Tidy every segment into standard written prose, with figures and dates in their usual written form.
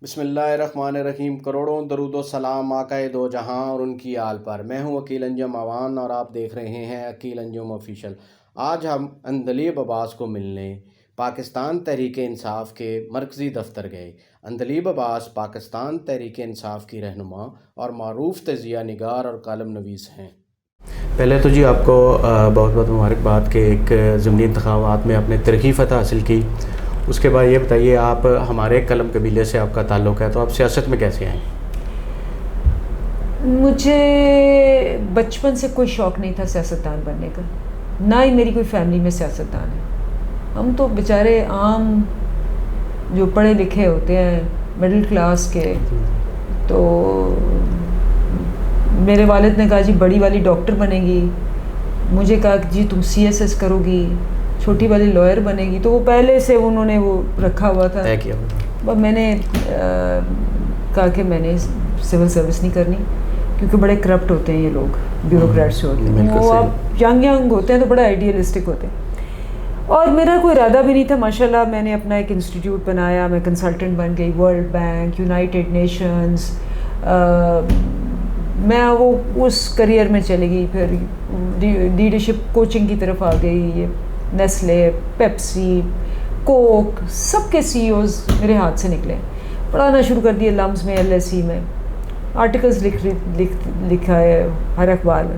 بسم اللہ الرحمن الرحیم۔ کروڑوں درود و سلام آقا دو جہاں اور ان کی آل پر۔ میں ہوں عقیل انجم آوان اور آپ دیکھ رہے ہیں عقیل انجم آفیشل۔ آج ہم عندلیب عباس کو ملنے پاکستان تحریک انصاف کے مرکزی دفتر گئے۔ عندلیب عباس پاکستان تحریک انصاف کی رہنما اور معروف تجزیہ نگار اور کالم نویس ہیں۔ پہلے تو جی آپ کو بہت بہت مبارکباد کہ ایک ضمنی انتخابات میں آپ نے ترقی فتح حاصل کی۔ اس کے بعد یہ بتائیے، آپ ہمارے قلم قبیلے سے آپ کا تعلق ہے، تو آپ سیاست میں کیسے آئیں؟ مجھے بچپن سے کوئی شوق نہیں تھا سیاستدان بننے کا، نہ ہی میری کوئی فیملی میں سیاستدان ہے۔ ہم تو بیچارے عام جو پڑھے لکھے ہوتے ہیں مڈل کلاس کے، تو میرے والد نے کہا جی بڑی والی ڈاکٹر بنے گی، مجھے کہا کہ جی تم CSS کرو گی، چھوٹی والی لائر بنے گی، تو وہ پہلے سے انہوں نے وہ رکھا ہوا تھا۔ میں نے کہا کہ میں نے سول سروس نہیں کرنی، کیونکہ بڑے کرپٹ ہوتے ہیں یہ لوگ، بیوروکریٹس ہوتے ہیں، وہ آپ ینگ ہوتے ہیں تو بڑا آئیڈیلسٹک ہوتے ہیں۔ اور میرا کوئی ارادہ بھی نہیں تھا۔ ماشاءاللہ میں نے اپنا ایک انسٹیٹیوٹ بنایا، میں کنسلٹنٹ بن گئی، ورلڈ بینک، یونائٹڈ نیشنز، میں وہ اس کریئر میں چلی گئی، پھر لیڈرشپ کوچنگ کی طرف آ گئی۔ یہ نیسلے، پیپسی، کوک، سب کے CEOs میرے ہاتھ سے نکلے۔ پڑھانا شروع کر دیا لمز میں، LSE میں، آرٹیکلز لکھا ہے ہر اخبار میں۔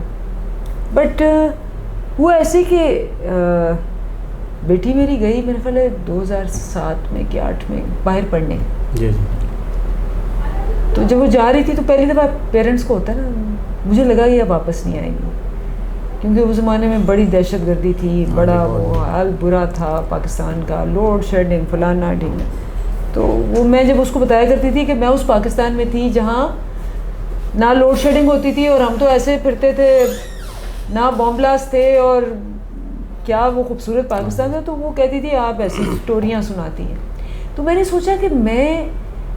بٹ وہ ایسے کہ بیٹی میری گئی میرے خیال ہے 2007 میں کہ 2008 میں باہر پڑھنے۔ جی جی۔ تو جب وہ جا رہی تھی تو پہلی دفعہ پیرنٹس کو ہوتا ہے نا، مجھے لگا یہ اب واپس نہیں آئیں گی، کیونکہ اس زمانے میں بڑی دہشت گردی تھی، بڑا وہ حال برا تھا پاکستان کا، لوڈ شیڈنگ فلانا ڈھینا۔ تو وہ میں جب اس کو بتایا کرتی تھی کہ میں اس پاکستان میں تھی جہاں نہ لوڈ شیڈنگ ہوتی تھی اور ہم تو ایسے پھرتے تھے، نہ بم بلاسٹ تھے، اور کیا وہ خوبصورت پاکستان تھا، تو وہ کہتی تھی آپ ایسی سٹوریاں سناتی ہیں۔ تو میں نے سوچا کہ میں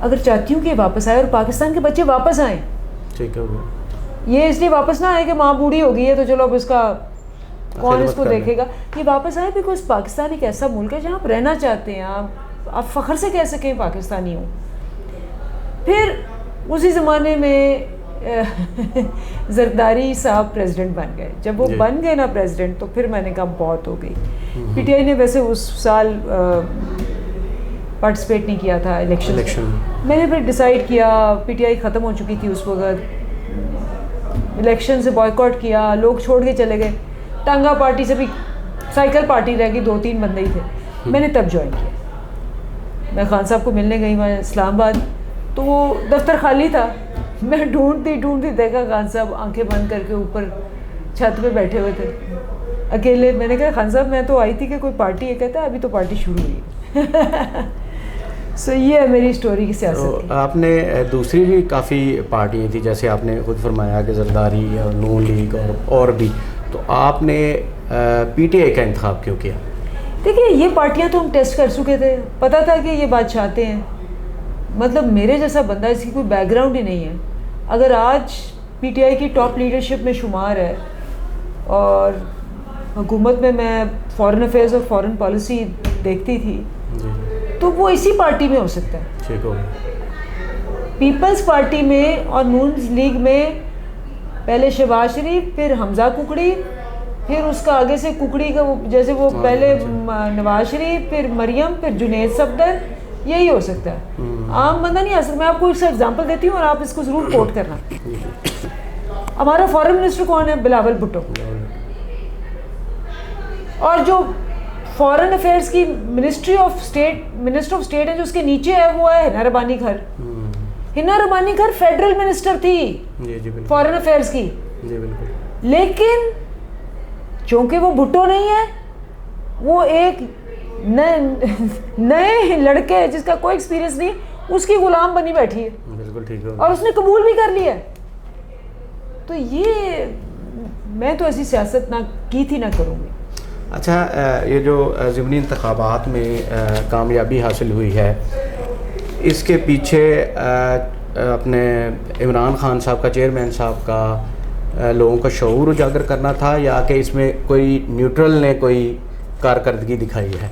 اگر چاہتی ہوں کہ واپس آئے اور پاکستان کے بچے واپس آئیں، ٹھیک ہے، یہ اس لیے واپس نہ آئے کہ ماں بوڑھی ہو گئی ہے تو چلو اب اس کا کون اس کو دیکھے گا، یہ واپس آئے بیکاز پاکستان ایک ایسا ملک ہے جہاں آپ رہنا چاہتے ہیں، آپ فخر سے کہہ سکیں پاکستانی ہوں۔ پھر اسی زمانے میں زرداری صاحب پریزیڈنٹ بن گئے۔ جب وہ بن گئے نا پریزیڈنٹ، تو پھر میں نے کہا بہت ہو گئی۔ PTI نے ویسے اس سال پارٹیسپیٹ نہیں کیا تھا الیکشن۔ میں نے پھر ڈیسائیڈ کیا، PTI ختم ہو چکی تھی اس وقت، الیکشن سے بائیکاٹ کیا، لوگ چھوڑ کے چلے گئے، ٹانگا پارٹی سے بھی سائیکل پارٹی رہ گئی، 2-3 بندے ہی تھے۔ میں نے تب جوائن کیا، میں خان صاحب کو ملنے گئی وہاں اسلام آباد، تو وہ دفتر خالی تھا، میں ڈھونڈتی دیکھا خان صاحب آنکھیں بند کر کے اوپر چھت پہ بیٹھے ہوئے تھے اکیلے۔ میں نے کہا خان صاحب میں تو آئی تھی کہ کوئی پارٹی ہے، کہتا ہے ابھی تو پارٹی شروع ہوئی ہے۔ سو یہ ہے میری اسٹوری کی سیاست کی۔ آپ نے دوسری بھی کافی پارٹیاں تھیں، جیسے آپ نے خود فرمایا کہ زرداری اور نون لیگ اور بھی، تو آپ نے PTI کا انتخاب کیوں کیا؟ دیکھیے یہ پارٹیاں تو ہم ٹیسٹ کر چکے تھے، پتہ تھا کہ یہ بادشاہتے ہیں، مطلب میرے جیسا بندہ اس کی کوئی بیک گراؤنڈ ہی نہیں ہے۔ اگر آج PTI کی ٹاپ لیڈرشپ میں شمار ہے اور حکومت میں فارن افیئرز اور فارن پالیسی دیکھتی تھی، تو وہ اسی پارٹی میں ہو سکتا ہے۔ ٹھیک ہو، پیپلز پارٹی میں اور نون لیگ میں پہلے شہباز شریف، پھر حمزہ ککڑی، پھر اس کا آگے سے ککڑی کا جیسے وہ پہلے نواز شریف، پھر مریم، پھر جنید صفدر، یہی ہو سکتا ہے، عام بندہ نہیں آ سکتا۔ میں آپ کو اس سے ایگزامپل دیتی ہوں اور آپ اس کو ضرور کوٹ کرنا۔ ہمارا فارن منسٹر کون ہے؟ بلاول بھٹو۔ اور جو فارن افیئرس کی منسٹر آف اسٹیٹ ہے جو اس کے نیچے ہے، وہ ہے ہنا ربانی گھر۔ ہنا ربانی گھر فیڈرل منسٹر تھی فارن افیئرس کی، لیکن چونکہ وہ بھٹو نہیں ہے، وہ ایک نئے لڑکے جس کا کوئی ایکسپیرینس نہیں، اس کی غلام بنی بیٹھی ہے، بالکل ٹھیک ہے، اور اس نے قبول بھی کر لیا ہے۔ تو یہ میں تو ایسی سیاست نہ کی تھی نہ کروں گی۔ اچھا، یہ جو ضمنی انتخابات میں کامیابی حاصل ہوئی ہے، اس کے پیچھے اپنے عمران خان صاحب کا، چیئرمین صاحب کا لوگوں کا شعور اجاگر کرنا تھا، یا کہ اس میں کوئی نیوٹرل نے کوئی کارکردگی دکھائی ہے؟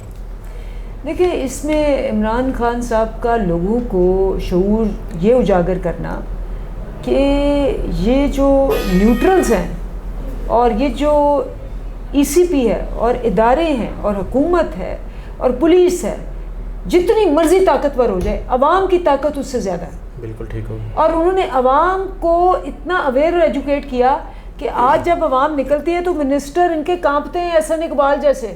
دیکھیں اس میں عمران خان صاحب کا لوگوں کو شعور یہ اجاگر کرنا کہ یہ جو نیوٹرلز ہیں اور یہ جو ای سی پی ہے اور ادارے ہیں اور حکومت ہے اور پولیس ہے، جتنی مرضی طاقتور ہو جائے، عوام کی طاقت اس سے زیادہ ہے. بالکل ٹھیک ہوگی. اور انہوں نے عوام کو اتنا اویئر اور ایجوکیٹ کیا کہ آج جب عوام نکلتی ہے تو منسٹر ان کے کانپتے ہیں احسن اقبال جیسے.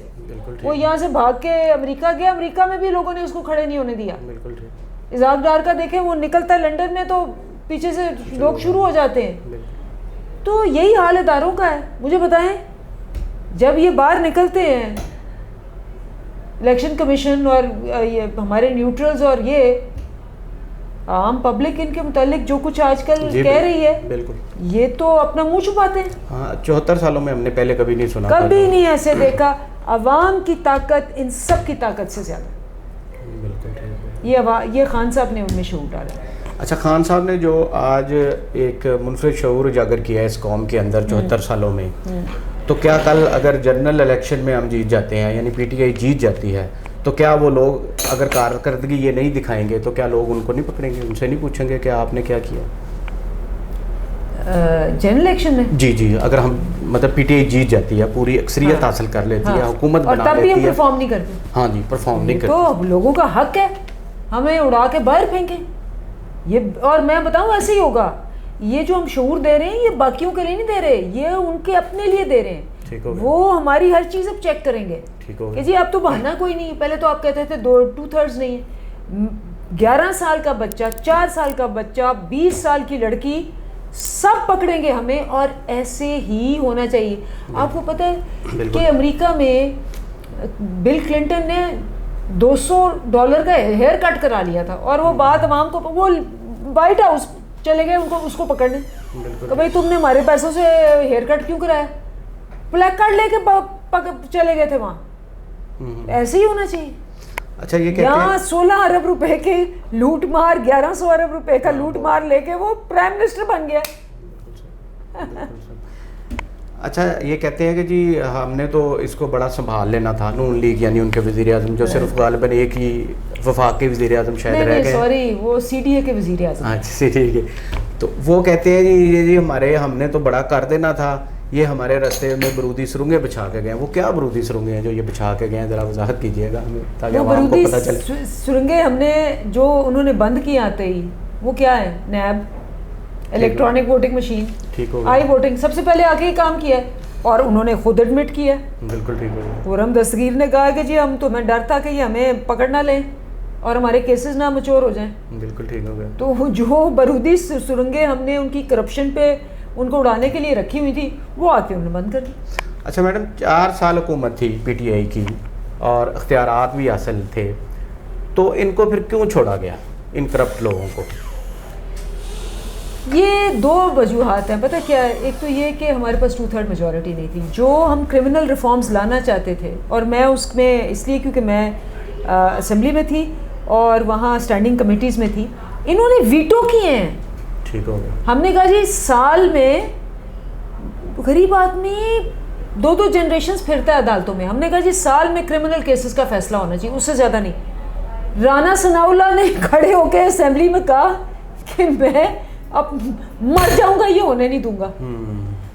وہ یہاں سے بھاگ کے امریکہ گیا، امریکہ میں بھی لوگوں نے اس کو کھڑے نہیں ہونے دیا. بالکل ٹھیک. اسحاق ڈار کا دیکھیں، وہ نکلتا ہے لنڈن میں تو پیچھے سے لوگ شروع ہو جاتے ہیں. تو یہی حال اداروں کا ہے. مجھے بتائیں جب یہ باہر نکلتے ہیں الیکشن کمیشن اور یہ ہمارے نیوٹرلز اور یہ عام پبلک ان کے متعلق جو کچھ آج کل کہہ رہی ہے، بالکل یہ تو اپنا منہ چھپاتے ہیں. ہاں 74 سالوں میں ہم نے پہلے کبھی نہیں سنا، کبھی نہیں ایسے دیکھا. عوام کی طاقت ان سب کی طاقت سے زیادہ. بالکل یہ خان صاحب نے ان میں شعور ڈالا. اچھا، خان صاحب نے جو آج ایک منفرد شعور اجاگر کیا ہے اس قوم کے اندر 74 سالوں میں، تو کیا کل اگر جنرل الیکشن میں ہم جیت جاتے ہیں، یعنی پی ٹی آئی جیت جاتی ہے، تو کیا وہ لوگ اگر کارکردگی یہ نہیں دکھائیں گے تو کیا لوگ ان کو نہیں پکڑیں گے، ان سے نہیں پوچھیں گے کہ آپ نے کیا کیا جنرل الیکشن میں؟ جی اگر ہم مطلب پی ٹی آئی جیت جاتی ہے، پوری اکثریت حاصل کر لیتی ہے، حکومت بنا لیتی ہے، اور تب بھی ہم پرفارم نہیں کرتے. ہاں جی، پرفارم نہیں کرتے. تو لوگوں کا حق ہے ہمیں اڑا کے باہر پھینکیں. یہ اور میں بتاؤں ایسے ہی ہوگا. یہ جو ہم شعور دے رہے ہیں یہ باقیوں کے لیے نہیں دے رہے، یہ ان کے اپنے لیے دے رہے ہیں. وہ ہماری ہر چیز اب چیک کریں گے کہ جی اب تو بہانہ کوئی نہیں. پہلے تو آپ کہتے تھے 2/3 نہیں ہے. 11 سال کا بچہ، 4 سال کا بچہ، 20 سال کی لڑکی، سب پکڑیں گے ہمیں. اور ایسے ہی ہونا چاہیے. آپ کو پتہ ہے کہ امریکہ میں بل کلنٹن نے $200 کا ہیئر کٹ کرا لیا تھا، اور وہ بات عوام کو، وہ وائٹ ہاؤس چلے گئے اس کو پکڑنے کہ بھائی تم نے ہمارے پیسوں سے ہیئر کٹ کیوں کرایا. بلیک کارڈ لے کے چلے گئے تھے وہاں. ایسے ہی ہونا چاہیے. اچھا، یہ کہتے ہیں یہاں 16 ارب روپے کے لوٹ مار، 1100 ارب روپے کا لوٹ مار لے کے وہ پرائم منسٹر بن گیا. اچھا، یہ کہتے ہیں کہ جی ہم نے تو اس کو بڑا سنبھال لینا تھا، نون لیگ یعنی ان کے وزیر اعظم جو صرف غالباً ایک ہی وفاق کے وزیر اعظم شاید رہ گئے. سوری، وہ سی ڈی اے کے وزیر اعظم. اچھا ٹھیک ہے. تو وہ کہتے ہیں جی ہم نے تو بڑا کر دینا تھا، یہ ہمارے راستے میں برودی سرنگیں بچھا کے گئے. وہ کیا برودی سرنگیں ہیں جو یہ بچھا کے گئے ہیں؟ ذرا وضاحت کیجیے گا ہمیں تاکہ عوام کو پتہ چلے. سرنگیں ہم نے جو انہوں نے بند کی آتے ہی، وہ کیا ہے؟ نیب، electronic voting machine, i voting, سب سے پہلے آ کے یہ کام کیا ہے اور انہوں نے خود ایڈمٹ کیا. بالکل ٹھیک ہے. خرم دستگیر نے کہا کہ جی ہم تمہیں ڈر تھا کہ یہ ہمیں پکڑ نہ لیں اور ہمارے کیسز نہ میچور ہو جائیں. بالکل ٹھیک ہو گیا. تو جو برودی سرنگیں ہم نے ان کی کرپشن پہ ان کو اڑانے کے لیے رکھی ہوئی تھی، وہ آ کے انہوں نے بند کر دی. اچھا میڈم، 4 سال حکومت تھی پی ٹی آئی کی اور اختیارات بھی حاصل تھے، تو ان کو پھر کیوں چھوڑا گیا، ان کرپٹ لوگوں کو؟ یہ 2 وجوہات ہیں. پتہ کیا ہے؟ ایک تو یہ کہ ہمارے پاس 2/3 میجورٹی نہیں تھی. جو ہم کرمنل ریفارمز لانا چاہتے تھے، اور میں اس میں اس لیے کیونکہ میں اسمبلی میں تھی اور وہاں اسٹینڈنگ کمیٹیز میں تھی، انہوں نے ویٹو کیے ہیں. ٹھیک ہو گیا. ہم نے کہا جی سال میں غریب آدمی 2 جنریشنز پھرتا ہے عدالتوں میں. ہم نے کہا جی سال میں کرمنل کیسز کا فیصلہ ہونا چاہیے، اس سے زیادہ نہیں. رانا ثناء اللہ نے کھڑے ہو کے اسمبلی میں کہا کہ میں اب مر جاؤں گا، یہ ہونے نہیں دوں گا.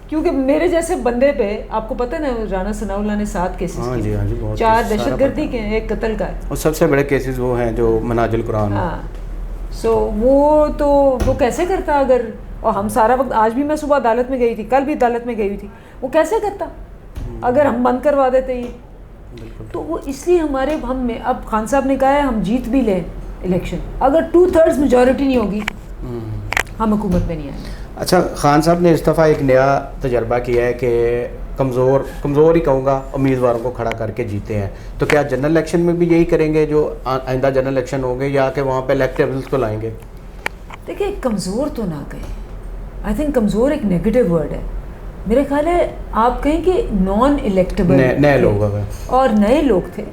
کیونکہ میرے جیسے بندے پہ، آپ کو پتہ ہے نا، رانا ثناء اللہ نے 7 کیسز کیے، 4 دہشت گردی کے ہیں، 1 قتل کا ہے. اور سب سے بڑے کیسز وہ ہیں جو مناج القرآن. ہاں، سو وہ کیسے کرتا؟ اگر، اور ہم سارا وقت، آج بھی میں صبح عدالت میں گئی تھی، کل بھی عدالت میں گئی ہوئی تھی، وہ کیسے کرتا اگر ہم بند کروا دیتے یہ؟ تو وہ اس لیے ہمارے ہم میں، اب خان صاحب نے کہا ہے ہم جیت بھی لیں الیکشن، اگر 2/3 میجورٹی نہیں ہوگی ہم حکومت میں نہیں آئیں گے. اچھا، خان صاحب نے اس دفعہ ایک نیا تجربہ کیا ہے کہ کمزور ہی کہوں گا امیدواروں کو کھڑا کر کے جیتے ہیں. تو کیا جنرل الیکشن میں بھی یہی کریں گے جو آئندہ جنرل الیکشن ہوں گے، یا کہ وہاں پہ الیکٹیبلز کو لائیں گے؟ دیکھیں، کمزور تو نہ کہیں. آئی تھنک کمزور ایک نیگیٹو ورڈ ہے. میرے خیال ہے آپ کہیں کہ نان الیکٹیبل نئے لوگ اور نئے لوگ تھے،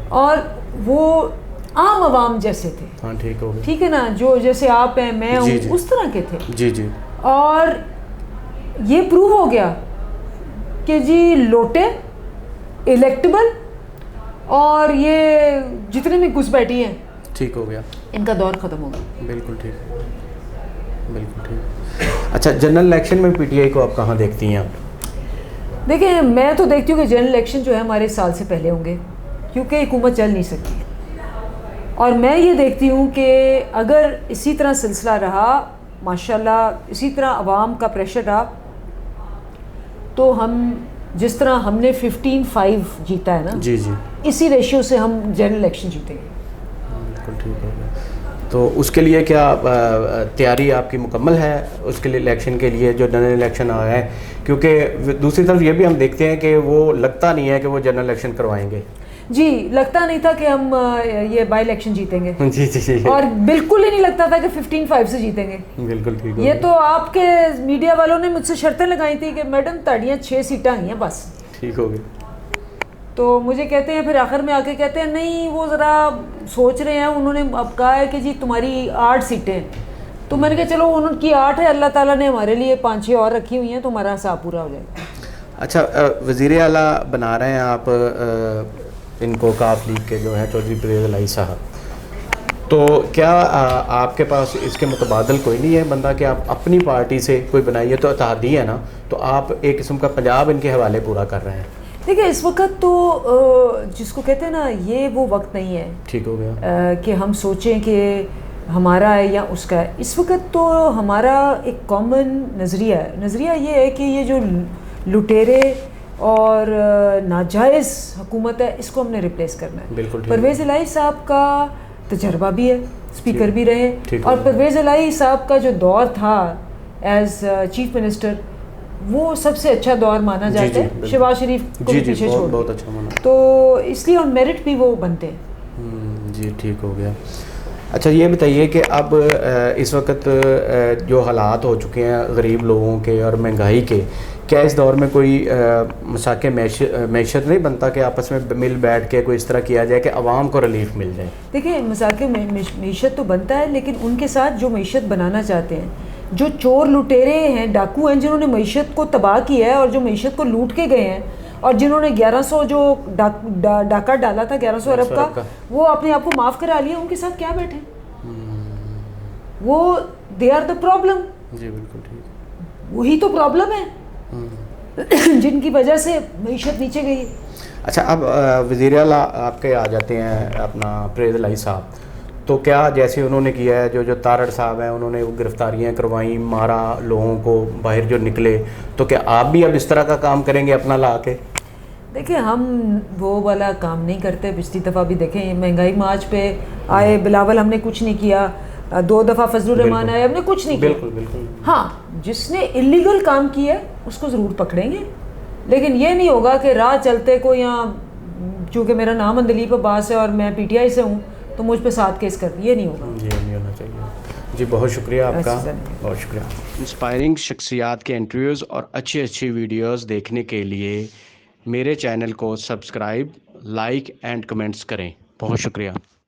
اور وہ عام عوام جیسے تھے. ہاں ٹھیک ہو گیا. ٹھیک ہے نا، جو جیسے آپ ہیں، میں ہوں، اس طرح کے تھے. جی. اور یہ پروو ہو گیا کہ جی لوٹے، الیکٹیبل اور یہ جتنے بھی گھس بیٹھی ہیں ٹھیک ہو گیا, ان کا دور ختم ہو گیا. بالکل ٹھیک, بالکل ٹھیک. اچھا, جنرل الیکشن میں پی ٹی آئی کو آپ کہاں دیکھتی ہیں آپ؟ دیکھیں میں تو دیکھتی ہوں کہ جنرل الیکشن جو ہے ہمارے سال سے پہلے ہوں گے, کیونکہ حکومت چل نہیں سکتی. اور میں یہ دیکھتی ہوں کہ اگر اسی طرح سلسلہ رہا, ماشاءاللہ اسی طرح عوام کا پریشر رہا, تو ہم جس طرح ہم نے 15-5 جیتا ہے نا, جی جی, اسی ریشیو سے ہم جنرل الیکشن جیتیں گے. بالکل ٹھیک ہو گیا. تو اس کے لیے کیا تیاری آپ کی مکمل ہے اس کے لیے, الیکشن کے لیے جو جنرل الیکشن آیا ہے؟ کیونکہ دوسری طرف یہ بھی ہم دیکھتے ہیں کہ وہ لگتا نہیں ہے کہ وہ جنرل الیکشن کروائیں گے. جی, لگتا نہیں تھا کہ ہم یہ بائی الیکشن جیتیں گے. جی جی جی, اور بالکل ہی نہیں لگتا تھا کہ 15-5 سے جیتیں گے. بالکل ٹھیک. یہ تو آپ کے میڈیا والوں نے مجھ سے شرطیں لگائی تھی کہ میڈم تاڑیاں 6 سیٹیں آئی ہیں بس. ٹھیک ہو گیا. تو مجھے کہتے ہیں پھر آخر میں آ کے کہتے ہیں نہیں وہ ذرا سوچ رہے ہیں, انہوں نے اب کہا ہے کہ جی تمہاری 8 سیٹیں. تو میں نے کہا چلو ان کی 8 ہے, اللہ تعالیٰ نے ہمارے لیے 5-6 اور رکھی ہوئی ہیں, تو ہمارا حساب پورا ہو جائے گا. اچھا, وزیر اعلیٰ بنا رہے ہیں آپ ان کو کاف لیگ کے جو ہیں چودھری پرویز الہی صاحب, تو کیا آپ کے پاس اس کے متبادل کوئی نہیں ہے بندہ کہ آپ اپنی پارٹی سے کوئی بنائیے؟ تو اتحادی ہے نا, تو آپ ایک قسم کا پنجاب ان کے حوالے پورا کر رہے ہیں. دیکھیں اس وقت تو جس کو کہتے ہیں نا, یہ وہ وقت نہیں ہے. ٹھیک ہو گیا. کہ ہم سوچیں کہ ہمارا ہے یا اس کا ہے. اس وقت تو ہمارا ایک کامن نظریہ ہے. نظریہ یہ ہے کہ یہ جو لٹیرے اور ناجائز حکومت ہے, اس کو ہم نے ریپلیس کرنا ہے. بالکل. پرویز الہی صاحب کا تجربہ بھی ہے, اسپیکر بھی رہے, اور ٹھیک. پرویز الہی صاحب کا جو دور تھا ایز چیف منسٹر, وہ سب سے اچھا دور مانا جاتا ہے. شہباز شریف کو پیچھے چھوڑ, بہت اچھا مانا. تو اس لیے آن میرٹ بھی وہ بنتے ہیں. جی ٹھیک ہو گیا. اچھا یہ بتائیے کہ اب اس وقت جو حالات ہو چکے ہیں غریب لوگوں کے اور مہنگائی کے, کیا اس دور میں کوئی مساق معیشت نہیں بنتا کہ آپس میں مل بیٹھ کے کوئی اس طرح کیا جائے کہ عوام کو ریلیف مل جائے؟ دیکھیں مساق معیشت تو بنتا ہے, لیکن ان کے ساتھ جو معیشت بنانا چاہتے ہیں, جو چور لٹیرے ہیں, ڈاکو ہیں, جنہوں نے معیشت کو تباہ کیا ہے اور جو معیشت کو لوٹ کے گئے ہیں, اور جنہوں نے 1100 جو ڈاکہ ڈالا تھا 1100 ارب کا, وہ اپنے آپ کو معاف کرا لیا, ان کے ساتھ کیا بیٹھے؟ وہ دے آر دا پرابلم. جی بالکل ٹھیک. وہی تو پرابلم ہے جن کی وجہ سے معیشت نیچے گئی. اچھا, اب وزیر اعلیٰ آپ کے آ جاتے ہیں اپنا پرویز الہی صاحب, تو کیا جیسے انہوں نے کیا ہے, جو تارڑ صاحب ہیں انہوں نے وہ گرفتاریاں کروائیں, مارا لوگوں کو, باہر جو نکلے, تو کیا آپ بھی اب اس طرح کا کام کریں گے اپنا لا کے؟ دیکھیں ہم وہ والا کام نہیں کرتے. پچھلی دفعہ بھی دیکھیں یہ مہنگائی مارچ پہ آئے بلاول, ہم نے کچھ نہیں کیا. 2 دفعہ فضل الرحمان آئے, ہم نے کچھ نہیں کیا. بالکل بالکل. ہاں, جس نے اللیگل کام کیا ہے اس کو ضرور پکڑیں گے, لیکن یہ نہیں ہوگا کہ راہ چلتے کو, یہاں چونکہ میرا نام اندلیب عباس ہے اور میں پی ٹی آئی سے ہوں تو مجھ پہ 7 کیس کر دی. یہ نہیں ہوگا. جی نہیں ہونا چاہیے. جی بہت شکریہ آپ کا, بہت شکریہ. انسپائرنگ شخصیات کے انٹرویوز اور اچھی ویڈیوز دیکھنے کے لیے میرے چینل کو سبسکرائب, لائک اینڈ کمنٹس کریں. بہت شکریہ.